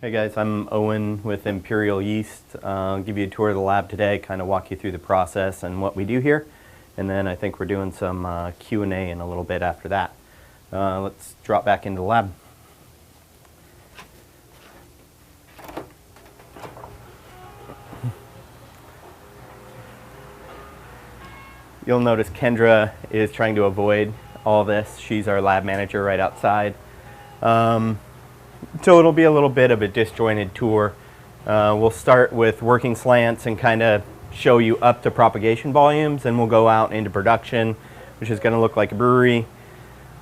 Hey guys, I'm Owen with Imperial Yeast. I'll give you a tour of the lab today, kind of walk you through the process and what we do here. And then I think we're doing some Q&A in a little bit after that. Let's drop back into the lab. You'll notice Kendra is trying to avoid all this. She's our lab manager right outside. So it'll be a little bit of a disjointed tour. We'll start with working slants and kind of show you up to propagation volumes, and we'll go out into production, which is going to look like a brewery.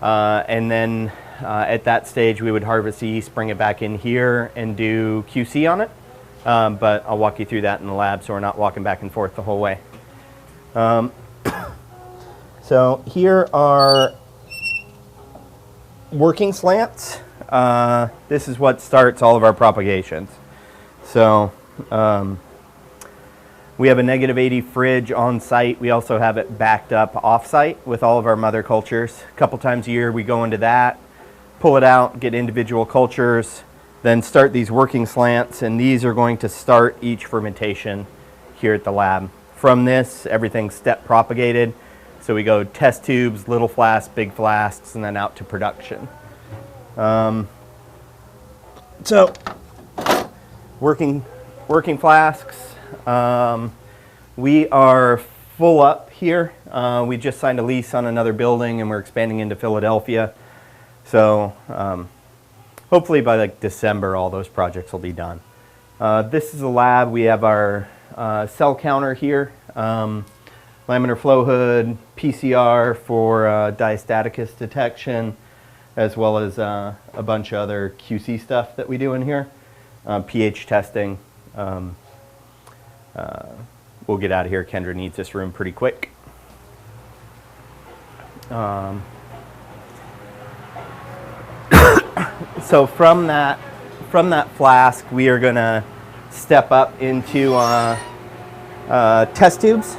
And then at that stage we would harvest the yeast, bring it back in here and do QC on it. But I'll walk you through that in the lab so we're not walking back and forth the whole way. So here are working slants. This is what starts all of our propagations. So we have a -80 fridge on site. We also have it backed up off site with all of our mother cultures. A couple times a year we go into that, pull it out, get individual cultures, then start these working slants, and these are going to start each fermentation here at the lab. From this, everything's step propagated. So we go test tubes, little flasks, big flasks, and then out to production. So working flasks, we are full up here. We just signed a lease on another building and we're expanding into Philadelphia. So hopefully by like December all those projects will be done. This is the lab. We have our cell counter here, laminar flow hood, PCR for diastaticus detection, as well as a bunch of other QC stuff that we do in here. pH testing. We'll get out of here. Kendra needs this room pretty quick. So from that flask, we are going to step up into test tubes.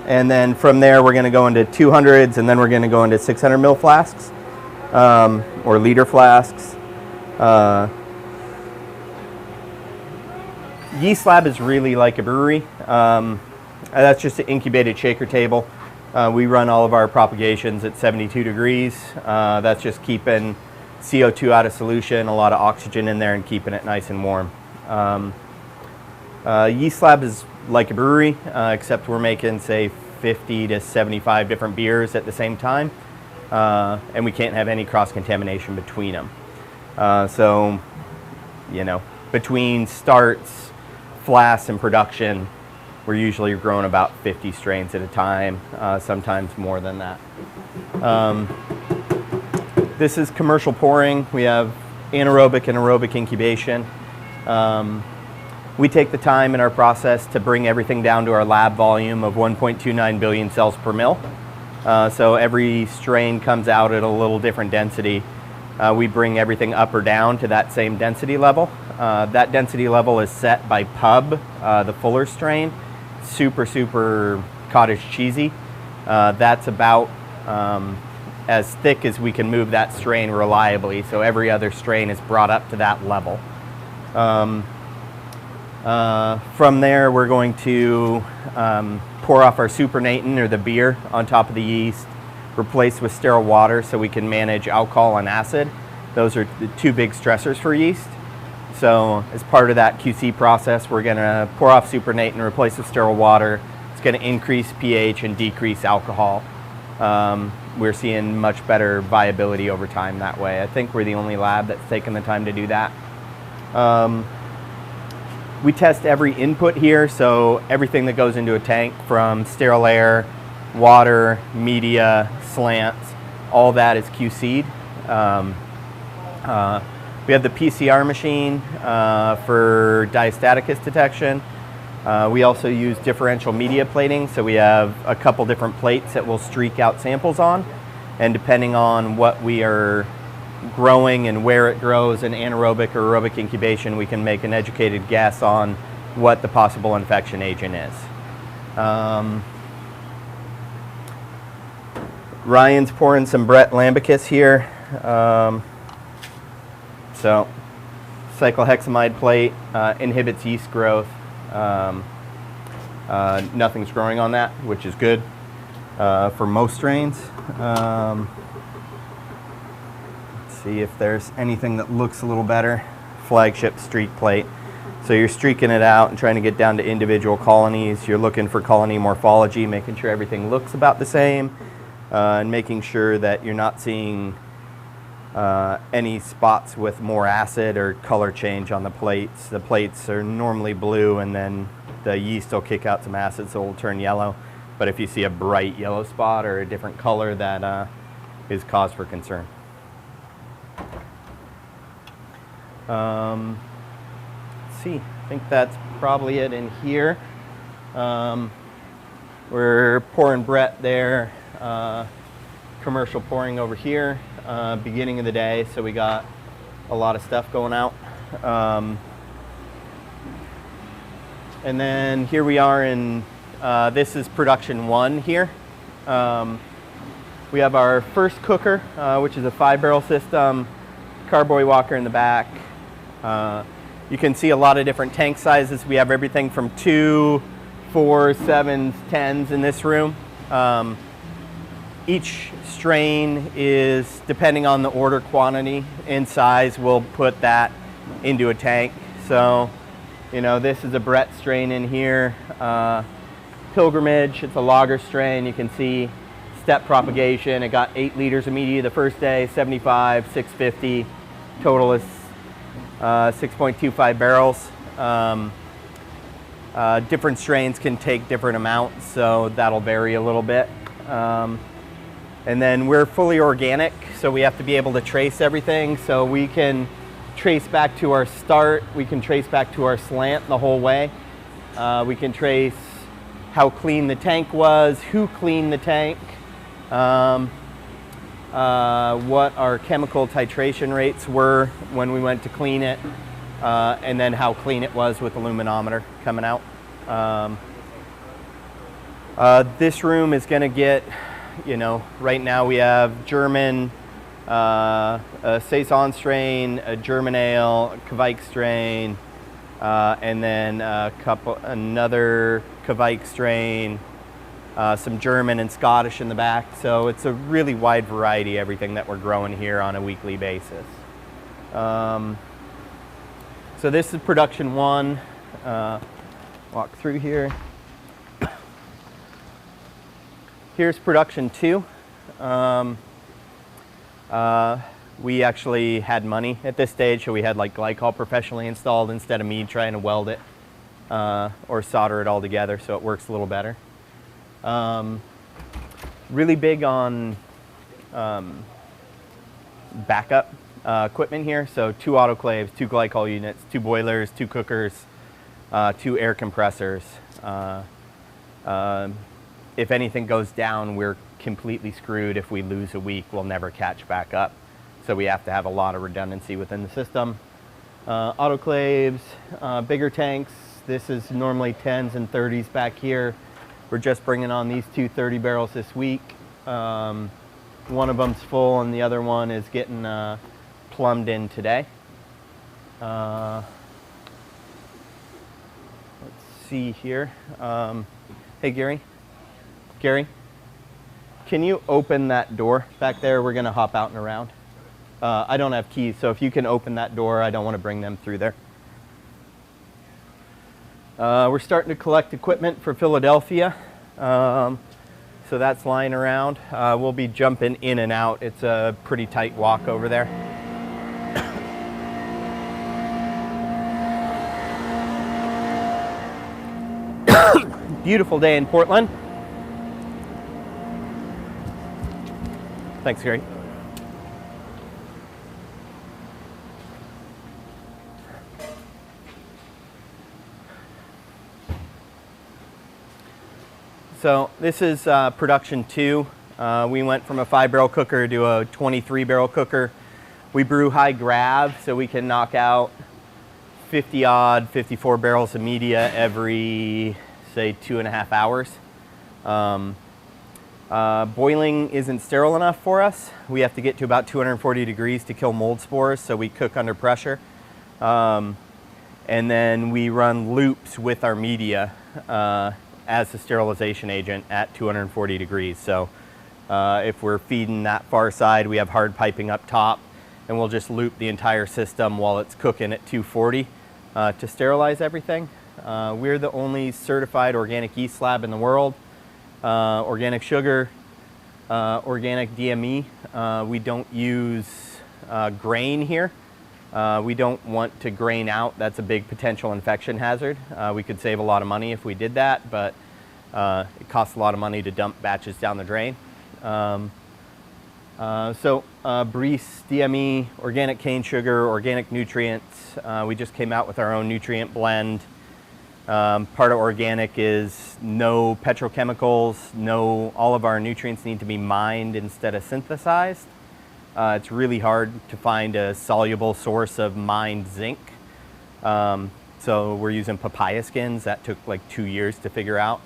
And then from there, we're going to go into 200s, and then we're going to go into 600 ml flasks. Or liter flasks. Yeast lab is really like a brewery. That's just an incubated shaker table. We run all of our propagations at 72 degrees. That's just keeping CO2 out of solution, a lot of oxygen in there, and keeping it nice and warm. Yeast lab is like a brewery, except we're making, say, 50 to 75 different beers at the same time. And we can't have any cross-contamination between them. So, you know, between starts, flasks, and production, we're usually growing about 50 strains at a time, sometimes more than that. This is commercial pouring. We have anaerobic and aerobic incubation. We take the time in our process to bring everything down to our lab volume of 1.29 billion cells per mil. So every strain comes out at a little different density. We bring everything up or down to that same density level. That density level is set by Pub, the fuller strain. Super cottage cheesy. That's about as thick as we can move that strain reliably. So every other strain is brought up to that level. From there, we're going to pour off our supernatant, or the beer, on top of the yeast, replaced with sterile water so we can manage alcohol and acid. Those are the two big stressors for yeast. So as part of that QC process, we're going to pour off supernatant and replace with sterile water. It's going to increase pH and decrease alcohol. We're seeing much better viability over time that way. I think we're the only lab that's taken the time to do that. We test every input here, so everything that goes into a tank, from sterile air, water, media, slants, all that is QC'd. We have the PCR machine for diastaticus detection. We also use differential media plating, so we have a couple different plates that we'll streak out samples on, and depending on what we are growing and where it grows in anaerobic or aerobic incubation, we can make an educated guess on what the possible infection agent is. Ryan's pouring some Brett Lambicus here. So cyclohexamide plate inhibits yeast growth. Nothing's growing on that, which is good for most strains. Let's see if there's anything that looks a little better. Flagship streak plate. So you're streaking it out and trying to get down to individual colonies. You're looking for colony morphology, making sure everything looks about the same, and making sure that you're not seeing any spots with more acid or color change on the plates. The plates are normally blue, and then the yeast will kick out some acid, so it'll turn yellow. But if you see a bright yellow spot or a different color, that is cause for concern. Let's see, I think that's probably it in here. We're pouring Brett there, commercial pouring over here, beginning of the day, so we got a lot of stuff going out. And then here we are in, this is production 1 here. We have our first cooker, which is a 5-barrel system, carboy walker in the back. You can see a lot of different tank sizes. We have everything from 2, 4, 7s, 10s in this room. Each strain is, depending on the order quantity and size, we'll put that into a tank. So, you know, this is a Brett strain in here. Pilgrimage, it's a lager strain. You can see step propagation. It got 8 liters of media the first day, 75, 650. Total is 6.25 barrels. Different strains can take different amounts, so that'll vary a little bit. And then we're fully organic, so we have to be able to trace everything. So we can trace back to our start, we can trace back to our slant the whole way. We can trace how clean the tank was, who cleaned the tank, what our chemical titration rates were when we went to clean it, and then how clean it was with the luminometer coming out. This room is going to get, you know, right now we have German, a Saison strain, a German ale, a Kvike strain, and then another Kvike strain, some German and Scottish in the back. So it's a really wide variety, everything that we're growing here on a weekly basis. So this is production 1. Walk through here. Here's production 2. We actually had money at this stage, so we had like glycol professionally installed instead of me trying to weld it or solder it all together, so it works a little better. Really big on backup equipment here, so 2 autoclaves, 2 glycol units, 2 boilers, 2 cookers, 2 air compressors. If anything goes down, we're completely screwed. If we lose a week, we'll never catch back up. So we have to have a lot of redundancy within the system. Autoclaves, bigger tanks. This is normally 10s and 30s back here. We're just bringing on these 2 30 barrels this week. One of them's full and the other one is getting plumbed in today. Let's see here. Hey, Gary. Gary, can you open that door back there? We're going to hop out and around. I don't have keys, so if you can open that door, I don't want to bring them through there. We're starting to collect equipment for Philadelphia. So that's lying around. We'll be jumping in and out. It's a pretty tight walk over there. Beautiful day in Portland. Thanks, Gary. So this is production 2. We went from a 5-barrel cooker to a 23-barrel cooker. We brew high grav, so we can knock out 50-odd, 54 barrels of media every, say, 2.5 hours. Boiling isn't sterile enough for us. We have to get to about 240 degrees to kill mold spores, so we cook under pressure. And then we run loops with our media as the sterilization agent at 240 degrees. So if we're feeding that far side, we have hard piping up top, and we'll just loop the entire system while it's cooking at 240 to sterilize everything. We're the only certified organic yeast lab in the world. Organic sugar, organic DME. We don't use grain here. We don't want to grain out. That's a big potential infection hazard. We could save a lot of money if we did that, but it costs a lot of money to dump batches down the drain. Breeze, DME, organic cane sugar, organic nutrients. We just came out with our own nutrient blend. Part of organic is no petrochemicals, all of our nutrients need to be mined instead of synthesized. It's really hard to find a soluble source of mined zinc. So we're using papaya skins. That took like 2 years to figure out.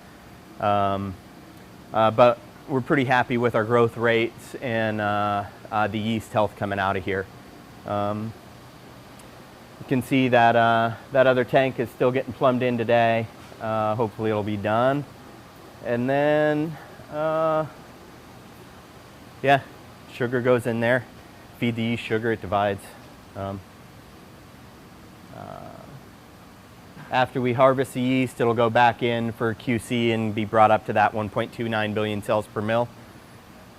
But we're pretty happy with our growth rates and the yeast health coming out of here. You can see that that other tank is still getting plumbed in today. Hopefully it'll be done. And then, yeah, sugar goes in there. Feed the yeast sugar, it divides. After we harvest the yeast, it'll go back in for QC and be brought up to that 1.29 billion cells per mil.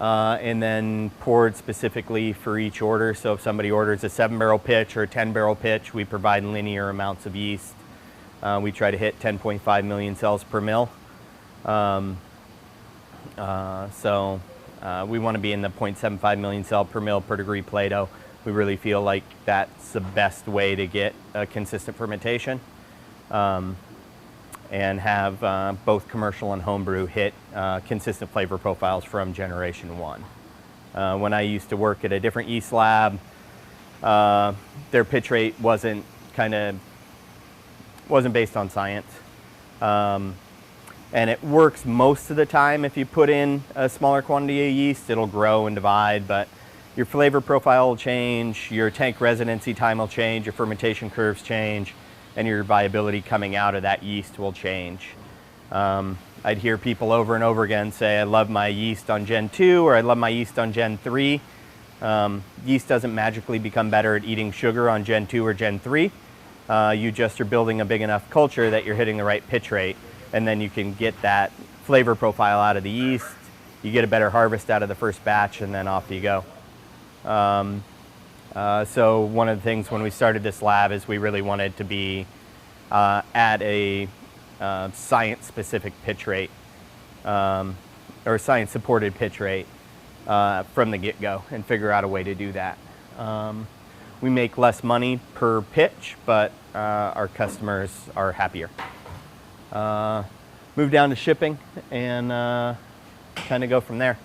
And then poured specifically for each order. So if somebody orders a 7-barrel pitch or a 10-barrel pitch, we provide linear amounts of yeast. We try to hit 10.5 million cells per mil. We want to be in the 0.75 million cell per mil per degree Plato. We really feel like that's the best way to get a consistent fermentation. And have both commercial and homebrew hit consistent flavor profiles from generation 1. When I used to work at a different yeast lab, their pitch rate wasn't based on science. And it works most of the time. If you put in a smaller quantity of yeast, it'll grow and divide, but your flavor profile will change, your tank residency time will change, your fermentation curves change, and your viability coming out of that yeast will change. I'd hear people over and over again say, I love my yeast on Gen 2 or I love my yeast on Gen 3. Yeast doesn't magically become better at eating sugar on Gen 2 or Gen 3. You just are building a big enough culture that you're hitting the right pitch rate, and then you can get that flavor profile out of the yeast. You get a better harvest out of the first batch, and then off you go. So one of the things when we started this lab is we really wanted to be at a science-specific pitch rate, or science-supported pitch rate from the get-go, and figure out a way to do that. We make less money per pitch, but our customers are happier. Move down to shipping and kind of go from there.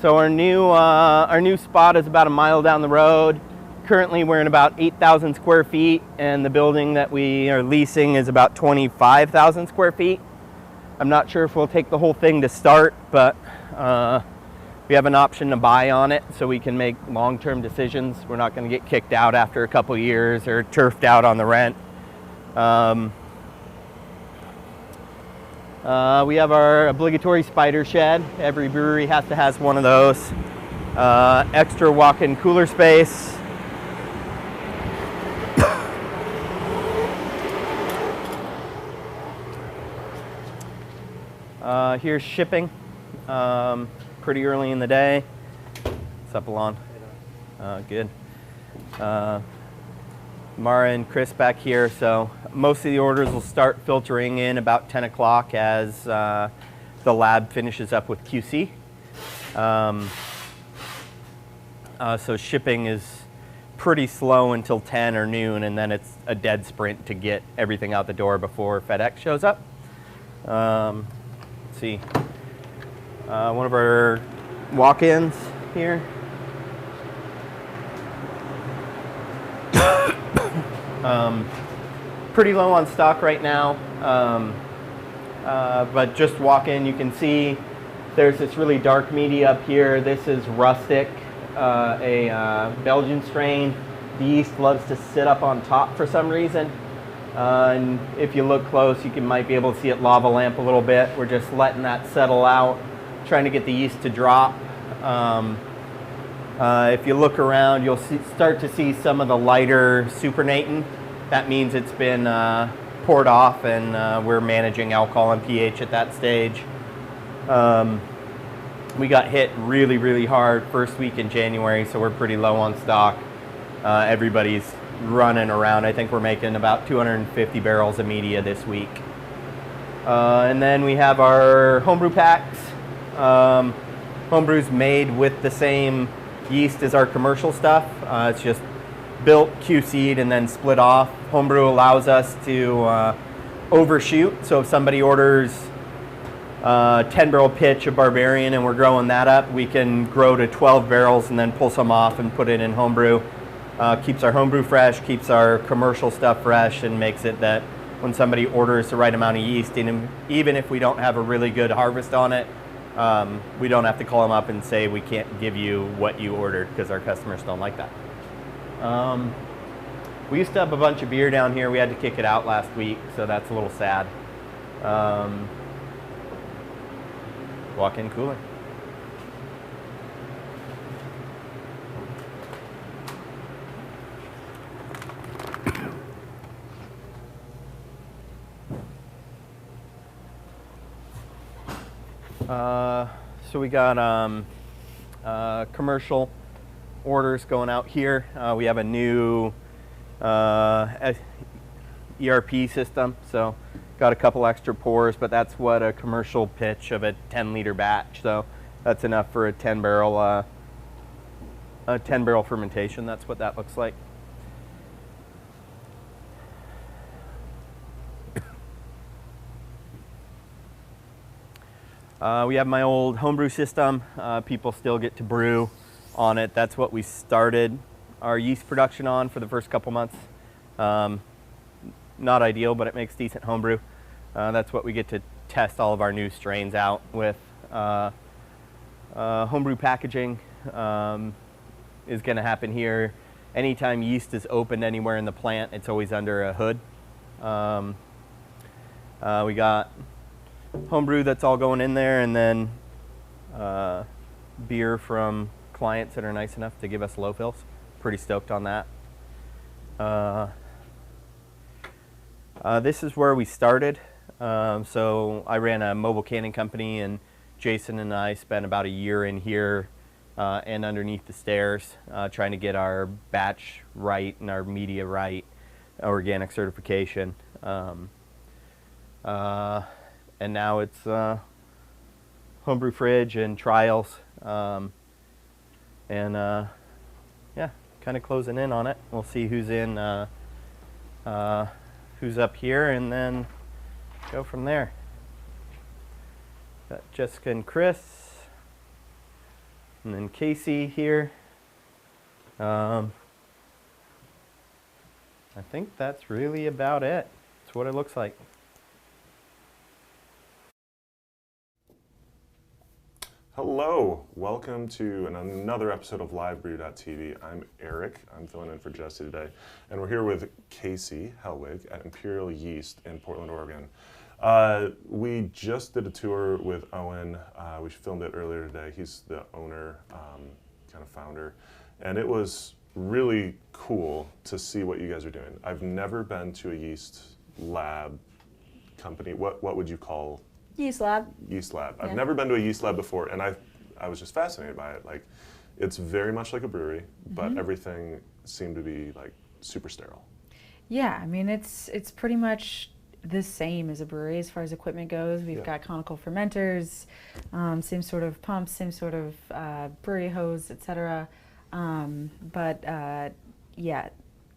So our new spot is about a mile down the road. Currently we're in about 8,000 square feet, and the building that we are leasing is about 25,000 square feet. I'm not sure if we'll take the whole thing to start, but we have an option to buy on it so we can make long-term decisions. We're not going to get kicked out after a couple years or turfed out on the rent. We have our obligatory spider shed. Every brewery has to have one of those. Extra walk-in cooler space. Here's shipping. Pretty early in the day. What's up, Alon? Good. Mara and Chris back here. So most of the orders will start filtering in about 10 o'clock as the lab finishes up with QC. So shipping is pretty slow until 10 or noon, and then it's a dead sprint to get everything out the door before FedEx shows up. Let's see. One of our walk-ins here. Pretty low on stock right now, but just walk in, you can see there's this really dark media up here. This is rustic, a Belgian strain. The yeast loves to sit up on top for some reason. And if you look close, you might be able to see it lava lamp a little bit. We're just letting that settle out, trying to get the yeast to drop. If you look around, you'll start to see some of the lighter supernatant. That means it's been poured off, and we're managing alcohol and pH at that stage. We got hit really, really hard first week in January, so we're pretty low on stock. Everybody's running around. I think we're making about 250 barrels of media this week. And then we have our homebrew packs. Homebrew's made with the same yeast as our commercial stuff. It's just built, QC'd, and then split off. Homebrew allows us to overshoot. So if somebody orders 10 barrel pitch of Barbarian and we're growing that up, we can grow to 12 barrels and then pull some off and put it in homebrew. Keeps our homebrew fresh, keeps our commercial stuff fresh, and makes it that when somebody orders the right amount of yeast, even if we don't have a really good harvest on it, we don't have to call them up and say we can't give you what you ordered, because our customers don't like that. We used to have a bunch of beer down here. We had to kick it out last week, so that's a little sad. Walk-in cooler. So we got commercial orders going out here. We have a new ERP system, so got a couple extra pours, but that's what a commercial pitch of a 10-liter batch. So that's enough for a 10-barrel fermentation. That's what that looks like. We have my old homebrew system. People still get to brew on it. That's what we started our yeast production on for the first couple months. Not ideal, but it makes decent homebrew. That's what we get to test all of our new strains out with. Homebrew packaging is going to happen here. Anytime yeast is opened anywhere in the plant, it's always under a hood. We got homebrew that's all going in there, and then beer from clients that are nice enough to give us low fills. Pretty stoked on that. This is where we started. So I ran a mobile canning company, and Jason and I spent about a year in here and underneath the stairs trying to get our batch right and our media right, organic certification. And now it's homebrew fridge and trials, and yeah, kind of closing in on it. We'll see who's in, who's up here, and then go from there. Got Jessica and Chris, and then Casey here. I think that's really about it. That's what it looks like. Hello, welcome to another episode of LiveBrew.tv. I'm Eric, I'm filling in for Jesse today, and we're here with Casey Helwig at Imperial Yeast in Portland, Oregon. We just did a tour with Owen. We filmed it earlier today. He's the owner, kind of founder, and it was really cool to see what you guys are doing. I've never been to a yeast lab company. What would you call Yeast lab. Yeast lab. Yeah. I've never been to a yeast lab before, and I was just fascinated by it. Like, it's very much like a brewery, but everything seemed to be like super sterile. Yeah, I mean it's pretty much the same as a brewery as far as equipment goes. We've got conical fermenters, same sort of pumps, same sort of brewery hose, etc. Yeah,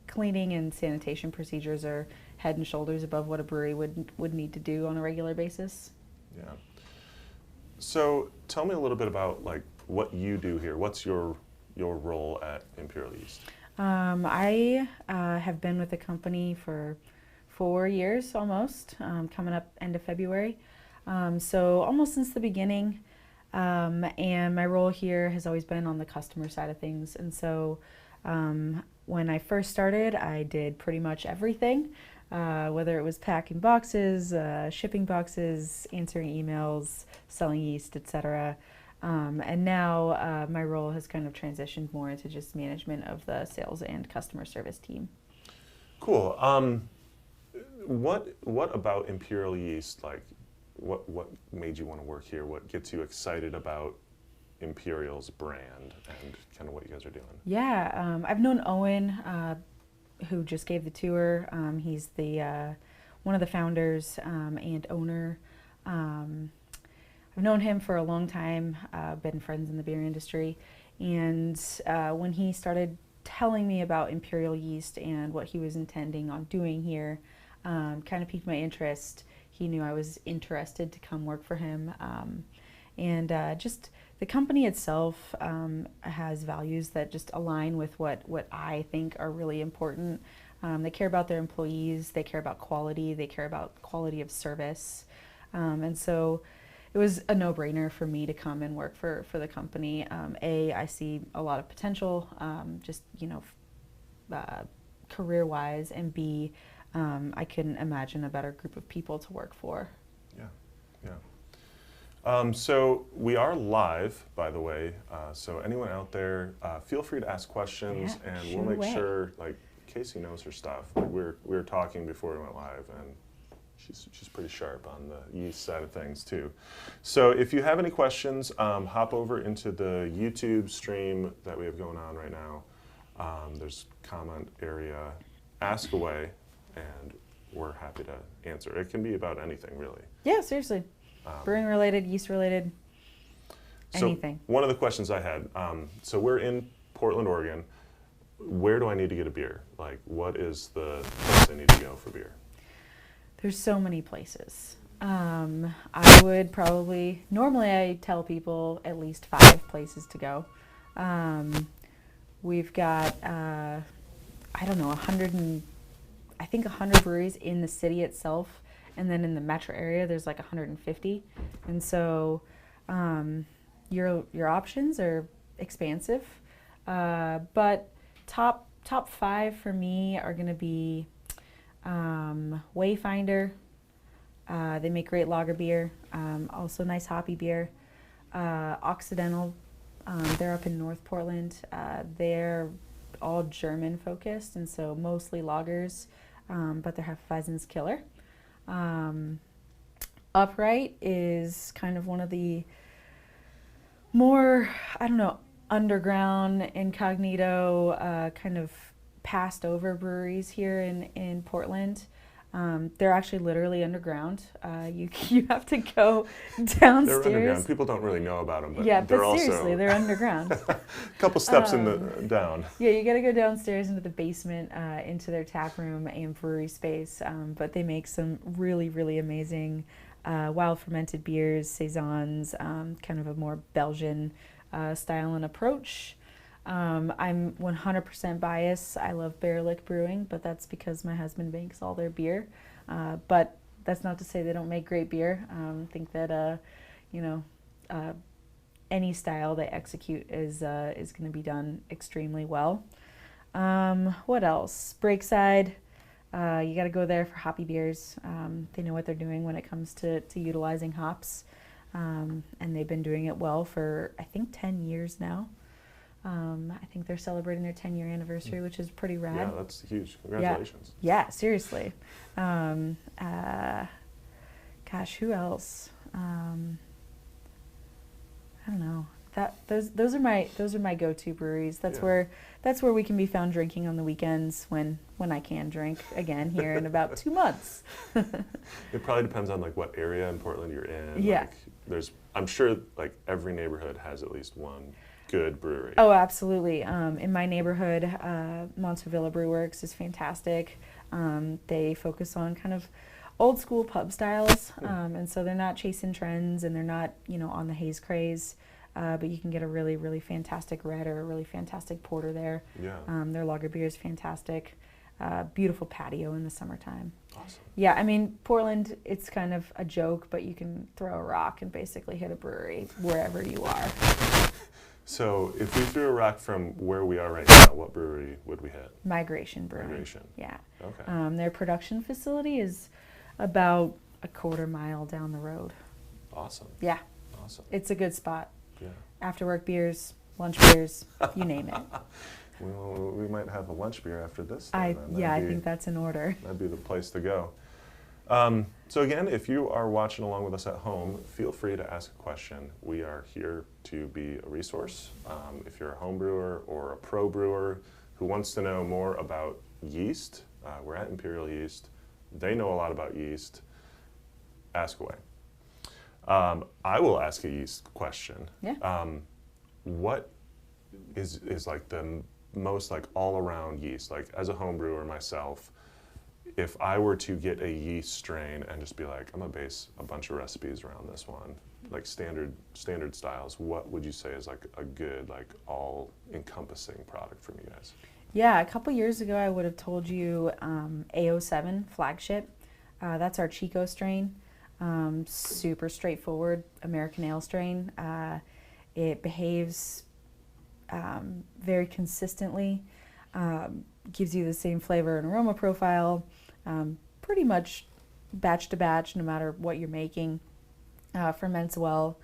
cleaning and sanitation procedures are head and shoulders above what a brewery would need to do on a regular basis. Yeah. So tell me a little bit about like what you do here. What's your role at Imperial Yeast? I have been with the company for 4 years almost, coming up end of February. So almost since the beginning. And my role here has always been on the customer side of things. And so when I first started, I did pretty much everything, whether it was packing boxes, shipping boxes, answering emails, selling yeast, etc. And now my role has kind of transitioned more into just management of the sales and customer service team. Cool. What about Imperial Yeast? Like, what made you want to work here? What gets you excited about Imperial's brand and kind of what you guys are doing? Yeah, I've known Owen, who just gave the tour. He's the one of the founders and owner. I've known him for a long time, been friends in the beer industry, and when he started telling me about Imperial Yeast and what he was intending on doing here, kind of piqued my interest. He knew I was interested to come work for him, and just the company itself has values that just align with what I think are really important. They care about their employees, they care about quality, they care about quality of service, and so it was a no-brainer for me to come and work for the company. I see a lot of potential, just career-wise, and B, I couldn't imagine a better group of people to work for. Yeah. So we are live, by the way. So anyone out there, feel free to ask questions, and we'll make sure, like, Casey knows her stuff. Like we were talking before we went live, and she's pretty sharp on the yeast side of things too. So if you have any questions, hop over into the YouTube stream that we have going on right now. There's comment area, ask away, and we're happy to answer. It can be about anything, really. Yeah, seriously. Brewing related, yeast related, anything. So one of the questions I had, so we're in Portland, Oregon. Where do I need to get a beer? Like, what is the place I need to go for beer? There's so many places. I would probably, normally I tell people at least 5 places to go. We've got, I don't know, 100 breweries in the city itself. And then in the metro area, there's like 150. And so your options are expansive. But top 5 for me are going to be Wayfinder. They make great lager beer, also nice hoppy beer. Occidental, they're up in North Portland. They're all German focused, and so mostly lagers, but their Hefeweizen's killer. Upright is kind of one of the more, I don't know, underground, incognito, kind of passed over breweries here in Portland. They're actually literally underground. You have to go downstairs. They're underground. People don't really know about them, but yeah, they're but seriously, also they're underground. a couple steps down. Yeah, you got to go downstairs into the basement, into their tap room and brewery space. But they make some really, really amazing wild fermented beers, saisons, kind of a more Belgian style and approach. I'm 100% biased. I love Barrel-Lick Brewing, but that's because my husband makes all their beer. But that's not to say they don't make great beer. I think that any style they execute is going to be done extremely well. What else? Breakside. You got to go there for hoppy beers. They know what they're doing when it comes to utilizing hops, and they've been doing it well for I think 10 years now. I think they're celebrating their 10-year anniversary, which is pretty rad. Yeah, that's huge. Congratulations. Yeah, seriously. Gosh, who else? I don't know. Those are my go-to breweries. That's where we can be found drinking on the weekends when I can drink again here in about 2 months. It probably depends on like what area in Portland you're in. Yeah. Like, I'm sure like every neighborhood has at least one good brewery. Oh, absolutely. In my neighborhood, Montevilla Brew Works is fantastic. They focus on kind of old school pub styles, and so they're not chasing trends and they're not on the haze craze. but you can get a really, really fantastic red or a really fantastic porter there. Yeah. Their lager beer is fantastic. Beautiful patio in the summertime. Awesome. Yeah, I mean, Portland, it's kind of a joke, but you can throw a rock and basically hit a brewery wherever you are. So if we threw a rock from where we are right now, what brewery would we hit? Migration Brewing. Migration. Yeah. Okay. Their production facility is about a quarter mile down the road. Awesome. Yeah. Awesome. It's a good spot. Yeah. After work beers, lunch beers, you name it. Well, we might have a lunch beer after this. I think that's in order. That'd be the place to go. So again, if you are watching along with us at home, feel free to ask a question. We are here to be a resource. If you're a home brewer or a pro brewer who wants to know more about yeast, we're at Imperial Yeast. They know a lot about yeast. Ask away. I will ask a yeast question. Yeah. What is like the most like all around yeast? Like as a home brewer myself, if I were to get a yeast strain and just be like, I'm gonna base a bunch of recipes around this one, like standard styles, what would you say is like a good, like all encompassing product from you guys? Yeah, a couple years ago I would have told you A07 flagship. That's our Chico strain. Super straightforward American ale strain. It behaves very consistently, gives you the same flavor and aroma profile, pretty much batch to batch no matter what you're making. Ferments well,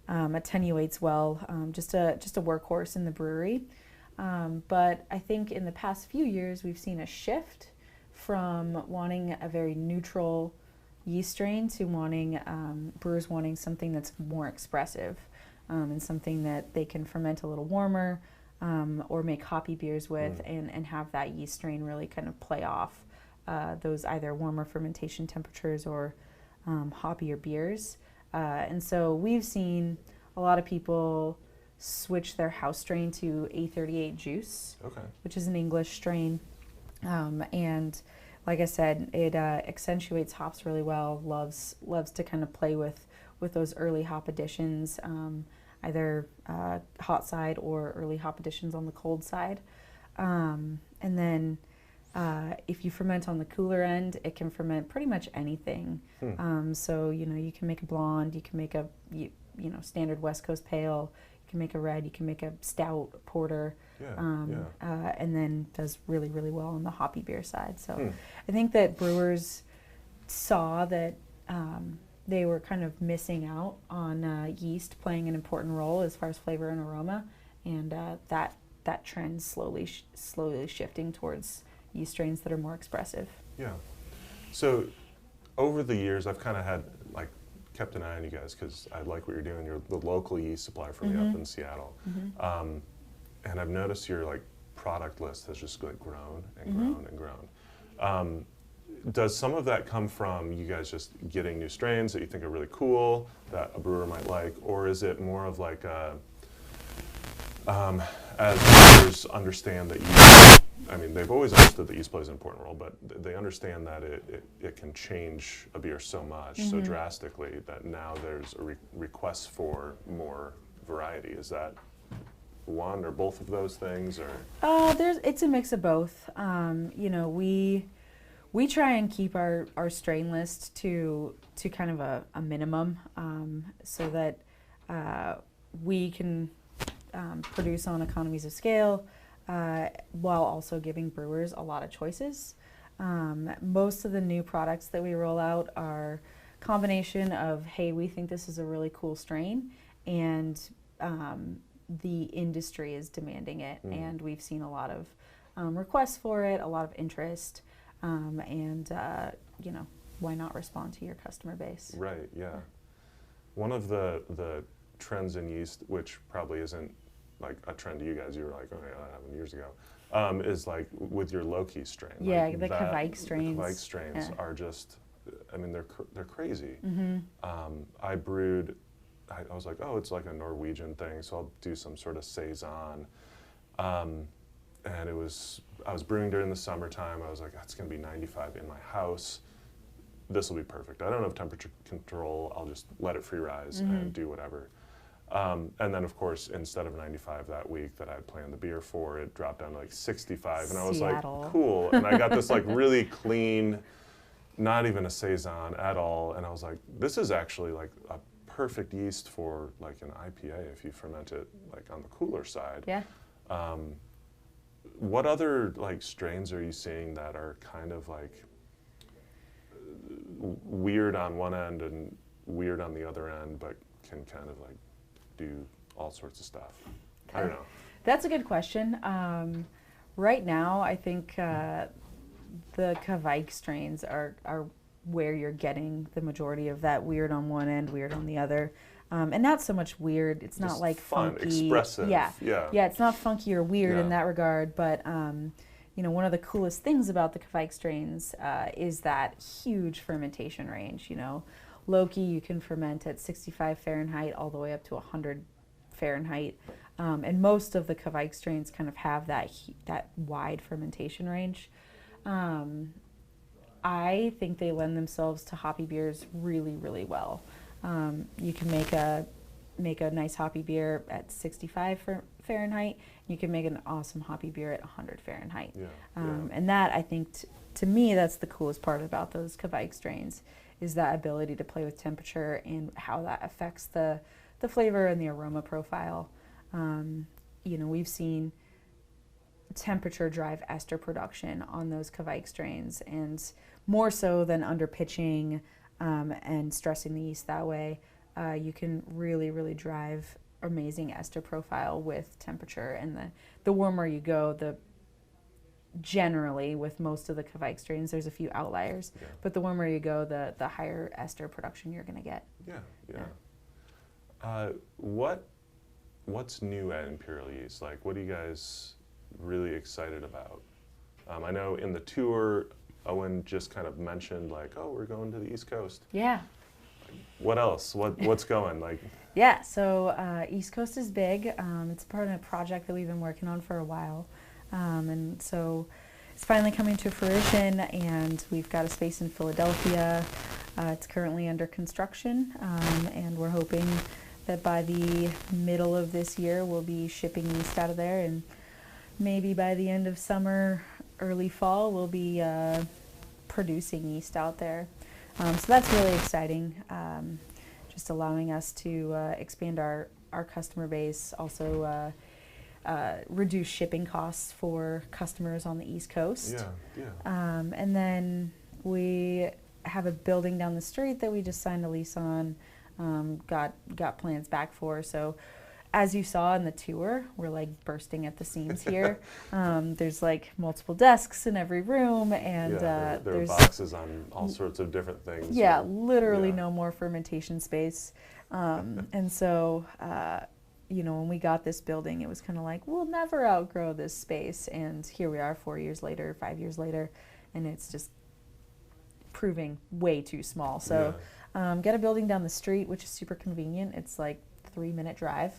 attenuates well, just a workhorse in the brewery. But I think in the past few years we've seen a shift from wanting a very neutral yeast strain to wanting brewers wanting something that's more expressive, and something that they can ferment a little warmer, or make hoppy beers with, and have that yeast strain really kind of play off those either warmer fermentation temperatures or hoppier beers. And so we've seen a lot of people switch their house strain to A38 Juice, which is an English strain. And like I said, it accentuates hops really well, loves to kind of play with those early hop additions, either hot side or early hop additions on the cold side. And then if you ferment on the cooler end, it can ferment pretty much anything. So, you can make a blonde, you can make a standard West Coast pale, you can make a red, you can make a stout porter, and then does really, really well on the hoppy beer side. So I think that brewers saw that they were kind of missing out on yeast playing an important role as far as flavor and aroma, and that trend slowly shifting towards yeast strains that are more expressive. Yeah. So over the years, I've kind of had kept an eye on you guys because I like what you're doing. You're the local yeast supplier for me up in Seattle, and I've noticed your product list has just grown and grown and grown. Does some of that come from you guys just getting new strains that you think are really cool that a brewer might like, or is it more of as brewers understand that yeast, they've always understood that yeast plays an important role, but they understand that it can change a beer so much, so drastically, that now there's a request for more variety. Is that one or both of those things, or? It's a mix of both. We try and keep our strain list to kind of a minimum, so that we can produce on economies of scale, while also giving brewers a lot of choices. Most of the new products that we roll out are combination of, hey, we think this is a really cool strain, and the industry is demanding it, and we've seen a lot of requests for it, a lot of interest. And why not respond to your customer base? Right, yeah. One of the trends in yeast, which probably isn't a trend to you guys, you were like, oh yeah, that happened years ago, is with your low-key strain. Yeah, the Kveik strains. The Kveik strains are just, they're crazy. I brewed, I was like, oh, it's like a Norwegian thing, so I'll do some sort of Saison. And I was brewing during the summertime. I was like, it's going to be 95 in my house. This will be perfect. I don't have temperature control. I'll just let it free rise and do whatever. And then, of course, instead of 95 that week that I had planned the beer for, it dropped down to like 65. And I was Seattle. like, cool. And I got this like really clean, not even a Saison at all. And I was like, this is actually like a perfect yeast for like an IPA if you ferment it like on the cooler side. Yeah. What other like strains are you seeing that are kind of like weird on one end and weird on the other end, but can kind of like do all sorts of stuff? I don't know. That's a good question. Right now, I think the Kveik strains are where you're getting the majority of that weird on one end, weird on the other. And not so much weird. It's not Just like fun, funky. expressive. Yeah. Yeah. Yeah, it's not funky or weird Yeah. in that regard. But, you know, one of the coolest things about the Kveik strains is that huge fermentation range. You know, Loki, you can ferment at 65 Fahrenheit all the way up to 100 Fahrenheit. And most of the Kveik strains kind of have that wide fermentation range. I think they lend themselves to hoppy beers really, really well. You can make a nice hoppy beer at 65 Fahrenheit. You can make an awesome hoppy beer at 100 Fahrenheit. Yeah, And that, I think, to me, that's the coolest part about those Kveik strains, is that ability to play with temperature and how that affects the flavor and the aroma profile. You know, we've seen temperature drive ester production on those Kveik strains, and more so than under pitching and stressing the yeast that way. You can really, really drive amazing ester profile with temperature, and the warmer you go, generally with most of the Kveik strains, there's a few outliers, but the warmer you go, the higher ester production you're going to get. What's new at Imperial Yeast? Like, what are you guys really excited about? I know in the tour, Owen just kind of mentioned like, oh, we're going to the East Coast. Yeah. What else? What's going like? Yeah, so East Coast is big. It's part of a project that we've been working on for a while. And so it's finally coming to fruition, and we've got a space in Philadelphia. It's currently under construction, and we're hoping that by the middle of this year we'll be shipping yeast out of there, and maybe by the end of summer, early fall, we'll be producing yeast out there. So that's really exciting, just allowing us to expand our customer base, also reduce shipping costs for customers on the East Coast. And then we have a building down the street that we just signed a lease on, got plans back for. So as you saw in the tour, we're like bursting at the seams here. There's like multiple desks in every room, and there are there's boxes on all sorts of different things. Yeah, literally no more fermentation space. And so, you know, when we got this building, it was kind of like, we'll never outgrow this space. And here we are 4 years later, 5 years later, and it's just proving way too small. So get a building down the street, which is super convenient. It's like 3-minute drive.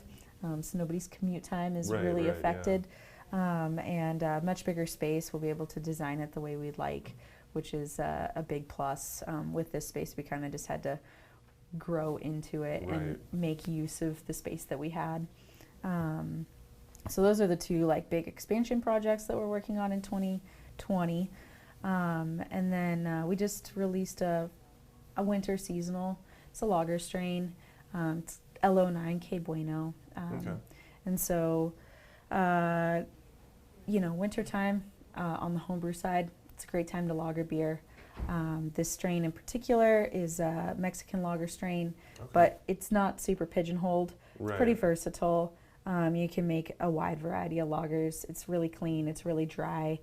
So nobody's commute time is really affected. And a much bigger space. We'll be able to design it the way we'd like, which is a big plus. With this space, we kind of just had to grow into it and make use of the space that we had. So those are the two like big expansion projects that we're working on in 2020. And then we just released a winter seasonal. It's a lager strain. It's LO9 Que Bueno. And so, you know, wintertime on the homebrew side, it's a great time to lager beer. This strain in particular is a Mexican lager strain, but it's not super pigeonholed. It's pretty versatile. You can make a wide variety of lagers. It's really clean. It's really dry.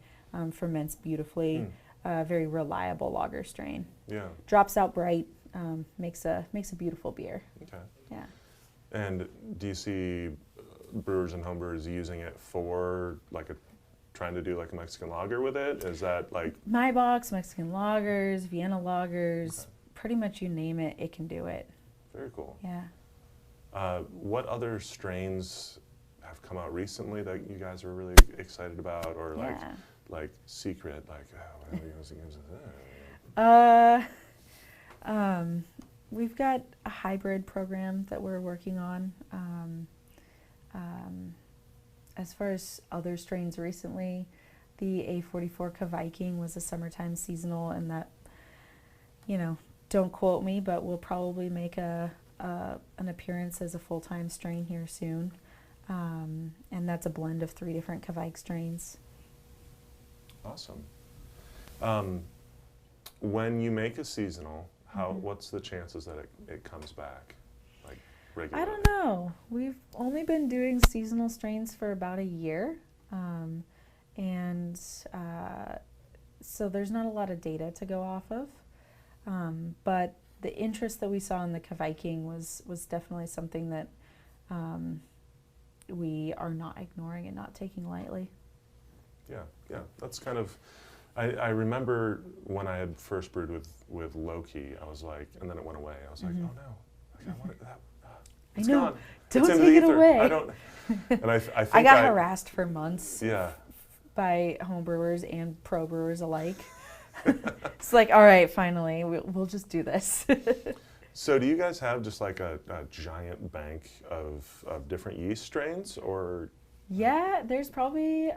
Ferments beautifully. Very reliable lager strain. Drops out bright. Makes a beautiful beer. Yeah. And do you see brewers and homebrewers using it for like trying to do like a Mexican lager with it? Is that like my box, Mexican lagers, Vienna lagers, pretty much you name it, it can do it. Very cool. Yeah. What other strains have come out recently that you guys are really excited about, or like secret, like we've got a hybrid program that we're working on. As far as other strains recently, the A44 Viking was a summertime seasonal, and that, don't quote me, but we'll probably make an appearance as a full-time strain here soon. And that's a blend of 3 different Kvike strains. Awesome. When you make a seasonal, what's the chances that it comes back, like regularly? I don't know. We've only been doing seasonal strains for about a year, so there's not a lot of data to go off of. But the interest that we saw in the Viking was definitely something that we are not ignoring and not taking lightly. Yeah, that's kind of. I remember when I had first brewed with Loki, I was like, and then it went away. I was like, oh no, like, I wanted that. It's I know. gone. Don't it's in take the it ether. away. I don't. And I think I got harassed for months. Yeah. By home brewers and pro brewers alike. It's like, all right, finally, we'll just do this. So do you guys have just like a giant bank of different yeast strains, or? Yeah, there's probably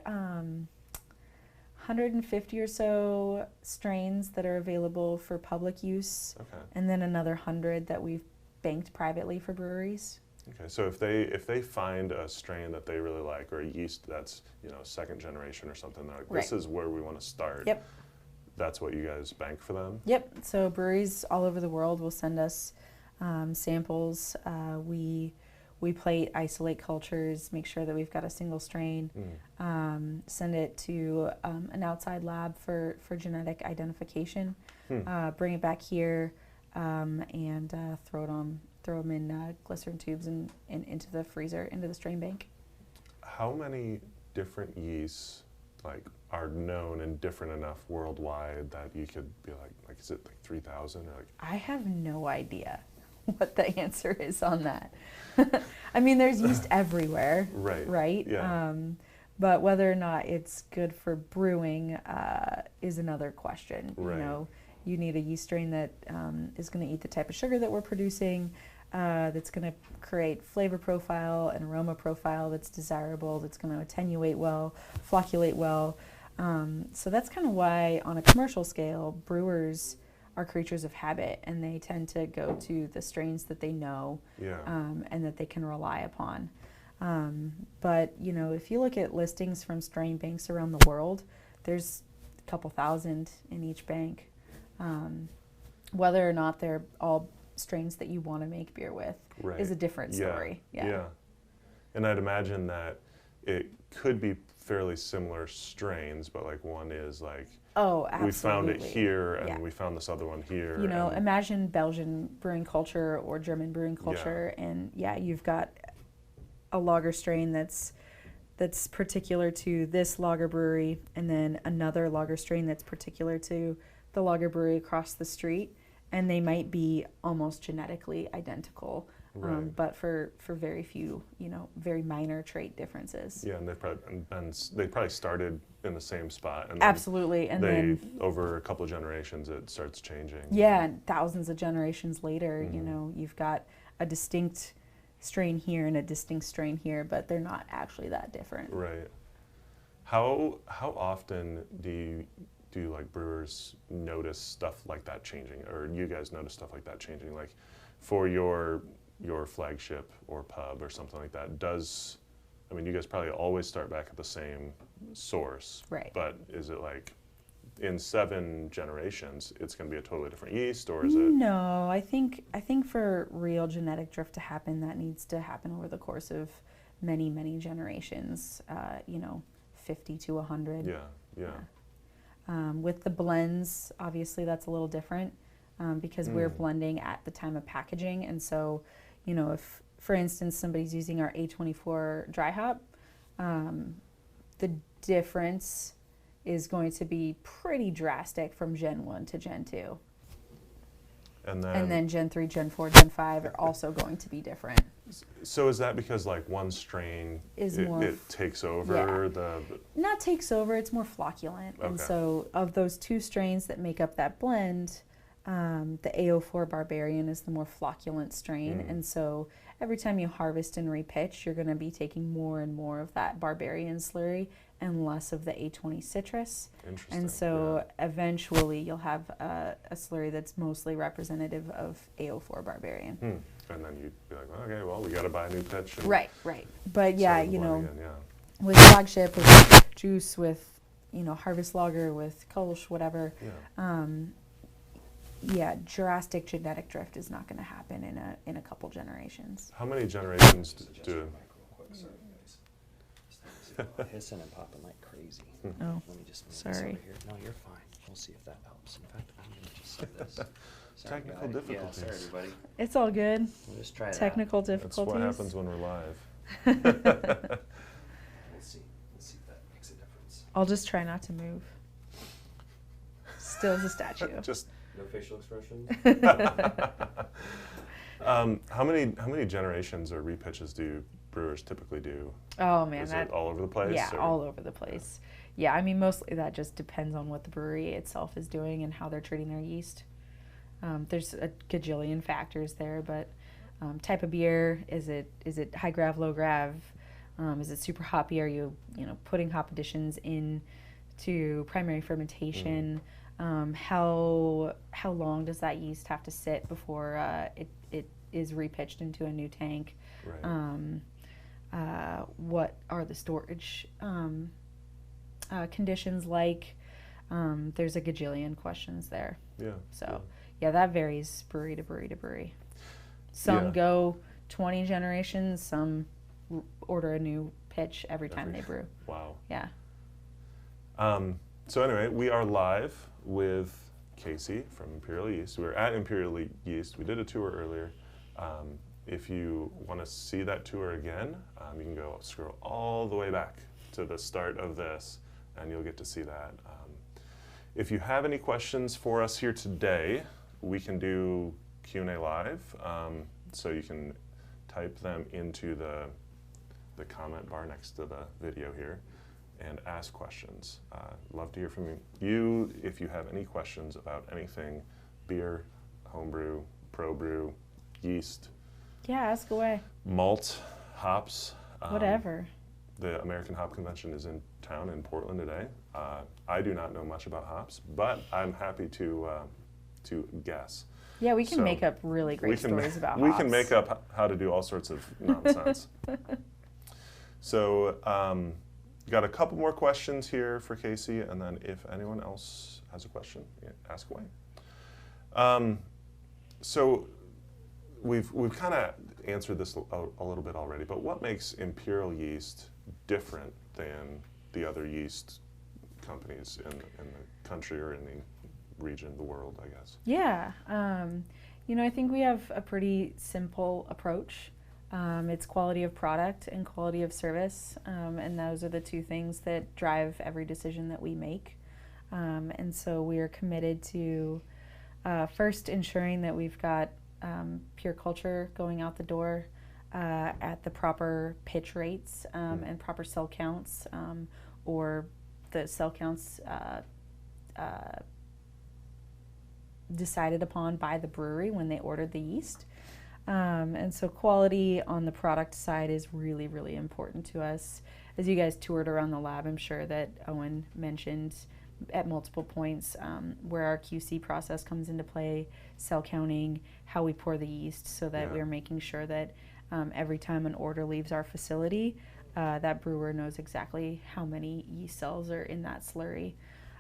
150 or so strains that are available for public use, and then another 100 that we've banked privately for breweries. Okay, so if they find a strain that they really like, or a yeast that's second generation or something, they're like, this is where we want to start. Yep. That's what you guys bank for them? Yep. So breweries all over the world will send us samples. We plate, isolate cultures, make sure that we've got a single strain, send it to an outside lab for genetic identification, bring it back here, and throw them in glycerin tubes and into the freezer, into the strain bank. How many different yeasts are known and different enough worldwide that you could be like is it like 3,000 or like? I have no idea what the answer is on that. I mean, there's yeast everywhere, right? Yeah. But whether or not it's good for brewing is another question. Right. You need a yeast strain that is going to eat the type of sugar that we're producing, that's going to create flavor profile and aroma profile that's desirable, that's going to attenuate well, flocculate well. So that's kind of why, on a commercial scale, brewers are creatures of habit, and they tend to go to the strains that they know, and that they can rely upon. But if you look at listings from strain banks around the world, there's a couple thousand in each bank. Whether or not they're all strains that you want to make beer with is a different story. Yeah. And I'd imagine that it could be fairly similar strains, but like one is like, oh, absolutely, we found it here and we found this other one here. Imagine Belgian brewing culture or German brewing culture, and you've got a lager strain that's particular to this lager brewery, and then another lager strain that's particular to the lager brewery across the street, and they might be almost genetically identical, but for very few, very minor trait differences. Yeah, and they probably started in the same spot. And absolutely, and then over a couple of generations, it starts changing. Yeah, and thousands of generations later, you've got a distinct strain here and a distinct strain here, but they're not actually that different. Right. How often do like brewers notice stuff like that changing, or you guys notice stuff like that changing, like for your flagship or pub or something like that? You guys probably always start back at the same source, right? But is it like in 7 generations it's going to be a totally different yeast, or is it? No, I think for real genetic drift to happen, that needs to happen over the course of many generations, 50 to 100. Yeah. With the blends, obviously that's a little different, because we're blending at the time of packaging, and so if, for instance, somebody's using our A24 dry hop, the difference is going to be pretty drastic from Gen 1 to Gen 2. And then Gen 3, Gen 4, Gen 5 are also going to be different. So is that because like one strain it takes over Not takes over, it's more flocculent. Okay. And so of those 2 strains that make up that blend, The AO4 Barbarian is the more flocculent strain, and so every time you harvest and repitch, you're going to be taking more and more of that Barbarian slurry and less of the A20 citrus. Interesting. And so eventually you'll have a slurry that's mostly representative of AO4 Barbarian. And then you'd be like, okay, well, we got to buy a new pitch. And Right. But yeah, start the blend again, with flagship, with juice, with harvest lager, with Kolsch, whatever. Drastic genetic drift is not going to happen in a couple generations. How many generations do? Hissing and popping like crazy. Oh, Let me just move sorry. this over here. No, you're fine. We'll see if that helps. In fact, I'm gonna just set this. Sorry, Technical guys. difficulties. Yeah, sorry, everybody. It's all good. We'll just try it Technical That's difficulties. what happens when we're live. out. We'll see. Let's see if that makes a difference. I'll just try not to move. Still as a statue. Just No facial expressions. how many generations or repitches do brewers typically do? Oh man, Is it all over the place? yeah, or- all over the place. Yeah, I mean mostly that just depends on what the brewery itself is doing and how they're treating their yeast. There's a gajillion factors there, but type of beer, is it high grav, low grav? Is it super hoppy? Are you putting hop additions in to primary fermentation? How long does that yeast have to sit before it is repitched into a new tank? Right. What are the storage conditions like? There's a gajillion questions there. Yeah. So yeah, that varies brewery to brewery to brewery. Some Yeah. go 20 generations, some order a new pitch every time they brew. Wow. Yeah. So anyway, we are live with Casey from Imperial Yeast. We're at Imperial Yeast. We did a tour earlier. If you want to see that tour again, you can go scroll all the way back to the start of this, and you'll get to see that. If you have any questions for us here today, we can do Q&A live. So you can type them into the comment bar next to the video here and ask questions. Love to hear from you if you have any questions about anything: beer, homebrew, pro brew, yeast, Yeah, ask away. malt, hops. Whatever. The American Hop Convention is in town in Portland today. I do not know much about hops, but I'm happy to guess. Yeah, we can So, make up really great stories about hops. We can make up how to do all sorts of nonsense. So, got a couple more questions here for Casey, and then if anyone else has a question, ask away. So, we've kind of answered this a little bit already, but what makes Imperial Yeast different than the other yeast companies in the country or in the region, the world, I guess? Yeah, I think we have a pretty simple approach. It's quality of product and quality of service, and those are the two things that drive every decision that we make. And so we are committed to first ensuring that we've got pure culture going out the door at the proper pitch rates and proper cell counts, or the cell counts decided upon by the brewery when they ordered the yeast. And so quality on the product side is really, really important to us. As you guys toured around the lab, I'm sure that Owen mentioned at multiple points where our QC process comes into play, cell counting, how we pour the yeast, so that we're making sure that every time an order leaves our facility, that brewer knows exactly how many yeast cells are in that slurry.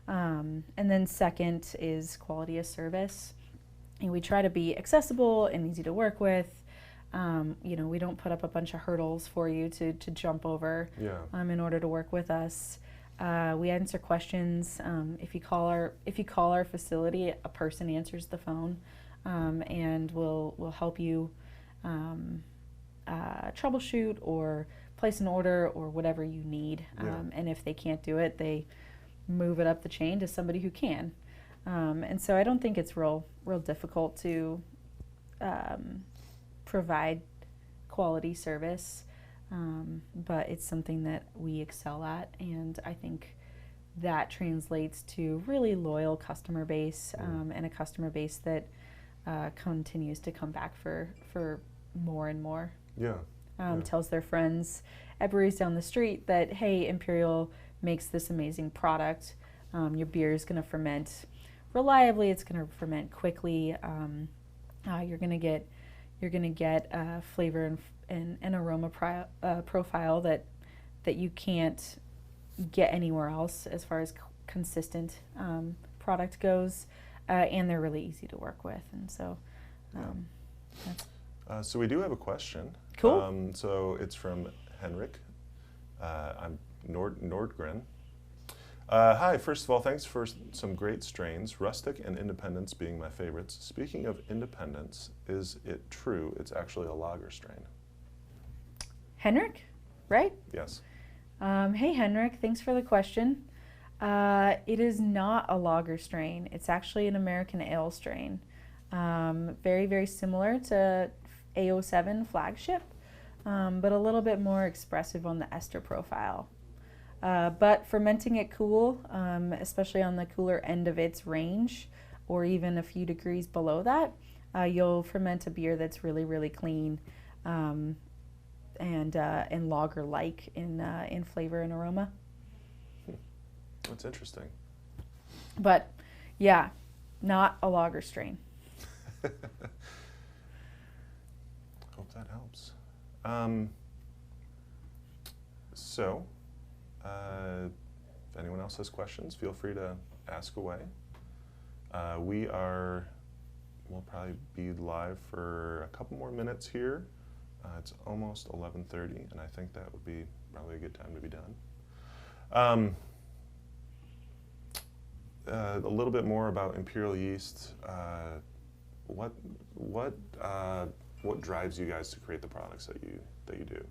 And then second is quality of service. And we try to be accessible and easy to work with. We don't put up a bunch of hurdles for you to jump over in order to work with us. We answer questions. If you call our facility, a person answers the phone, and we'll help you troubleshoot or place an order or whatever you need. And if they can't do it, they move it up the chain to somebody who can. And so I don't think it's real difficult to provide quality service, but it's something that we excel at, and I think that translates to really loyal customer base, and a customer base that continues to come back for more and more. Yeah. Tells their friends at breweries down the street that, hey, Imperial makes this amazing product. Your beer is going to ferment reliably. It's going to ferment quickly. You're going to get flavor and aroma profile that you can't get anywhere else as far as consistent product goes, and they're really easy to work with. And so, so we do have a question. Cool. So it's from Henrik. I'm Nordgren. Hi, first of all, thanks for some great strains, Rustic and Independence being my favorites. Speaking of Independence, is it true it's actually a lager strain? Henrik, right? Yes. Hey Henrik, thanks for the question. It is not a lager strain. It's actually an American ale strain. Very, very similar to A07 Flagship, but a little bit more expressive on the ester profile. But fermenting it cool, especially on the cooler end of its range, or even a few degrees below that, you'll ferment a beer that's really, really clean, and lager-like in flavor and aroma. That's interesting. But yeah, not a lager strain. Hope that helps. If anyone else has questions, feel free to ask away. We'll probably be live for a couple more minutes here. It's almost 11:30, and I think that would be probably a good time to be done. A little bit more about Imperial Yeast. What drives you guys to create the products that you do?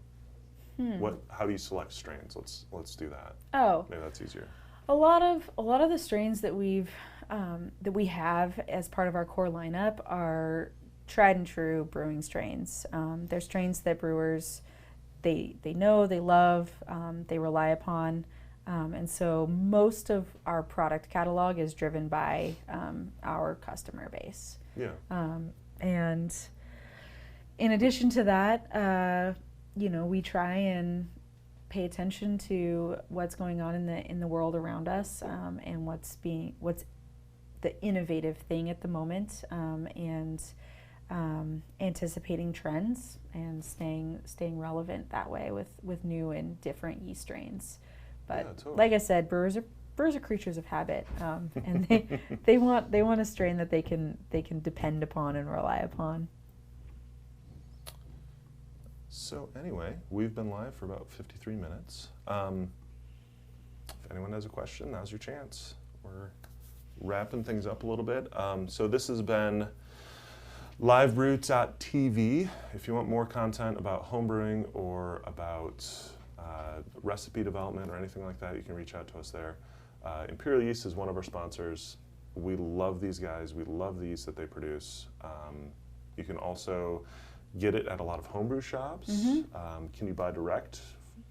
How do you select strains? Let's do that. Oh, maybe that's easier. A lot of the strains that we have as part of our core lineup are tried and true brewing strains. They're strains that brewers they know, they love, they rely upon, and so most of our product catalog is driven by our customer base. Yeah. And in addition to that, we try and pay attention to what's going on in the world around us, and what's the innovative thing at the moment, and anticipating trends and staying relevant that way with new and different yeast strains. But yeah, totally. Like I said, brewers are creatures of habit, and they want a strain that they can depend upon and rely upon. So anyway, we've been live for about 53 minutes. If anyone has a question, now's your chance. We're wrapping things up a little bit. So this has been livebrew.tv. If you want more content about homebrewing or about recipe development or anything like that, you can reach out to us there. Imperial Yeast is one of our sponsors. We love these guys. We love the yeast that they produce. You can also get it at a lot of homebrew shops. Mm-hmm. Can you buy direct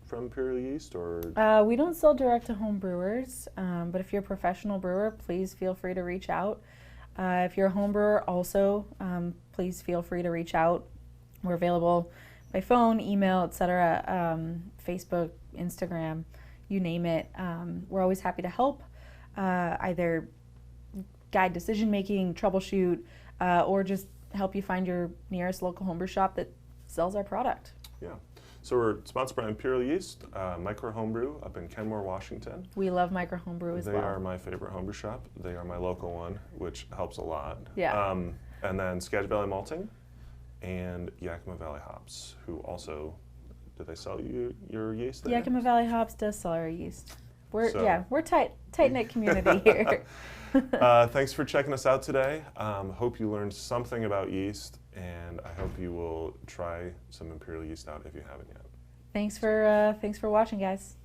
from Imperial Yeast, or? We don't sell direct to home brewers, but if you're a professional brewer, please feel free to reach out. If you're a home brewer also, please feel free to reach out. We're available by phone, email, etc., Facebook, Instagram, you name it. We're always happy to help, either guide decision making, troubleshoot, or just help you find your nearest local homebrew shop that sells our product. Yeah. So we're sponsored by Imperial Yeast, Micro Homebrew up in Kenmore, Washington. We love Micro Homebrew as well. They are my favorite homebrew shop. They are my local one, which helps a lot. Yeah. And then Skagit Valley Malting and Yakima Valley Hops, who also, do they sell you your yeast there? Yakima Valley Hops does sell our yeast. We're tight-knit community here. Thanks for checking us out today. Hope you learned something about yeast, and I hope you will try some Imperial Yeast out if you haven't yet. Thanks for watching, guys.